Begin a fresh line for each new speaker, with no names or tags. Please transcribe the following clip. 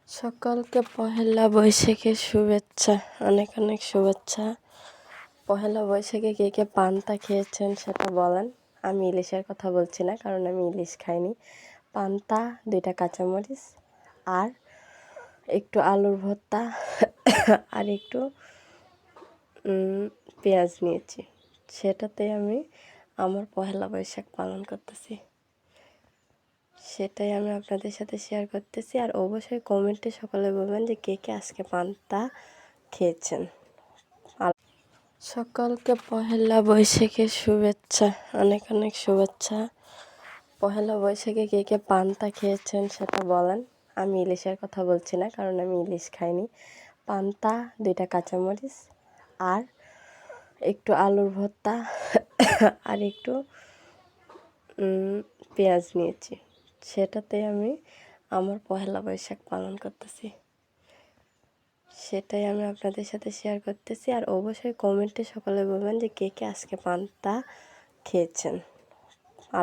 সকলকে পহেলা বৈশাখের শুভেচ্ছা, অনেক অনেক শুভেচ্ছা। পহেলা বৈশাখে কে কে পান্তা খেয়েছেন সেটা বলেন। আমি ইলিশের কথা বলছি না, কারণ আমি ইলিশ খাইনি। পান্তা, 2টা কাঁচামরিচ আর একটু আলুর ভর্তা আর একটু পেঁয়াজ নিয়েছি। সেটাতে আমি আমার পহেলা বৈশাখ পালন করতেছি, সেটাই আমি আপনাদের সাথে শেয়ার করতেছি। আর অবশ্যই কমেন্টে সকলে বলবেন যে কে কে আজকে পান্তা খেয়েছেন। সকলকে পহেলা বৈশাখের শুভেচ্ছা, অনেক অনেক শুভেচ্ছা। পহেলা বৈশাখে কে কে পান্তা খেয়েছেন সেটা বলেন। আমি ইলিশের কথা বলছি না, কারণ আমি ইলিশ খাইনি। পান্তা, 2টা কাঁচামরিচ আর একটু আলুর ভর্তা আর একটু পেঁয়াজ নিয়েছি। সেটাতে আমি আমার পহেলা বৈশাখ পালন করতেছি, সেটাই আমি আপনাদের সাথে শেয়ার করতেছি। আর অবশ্যই কমেন্টে সকলে বলবেন যে কে কে আজকে পান্তা খেয়েছেন।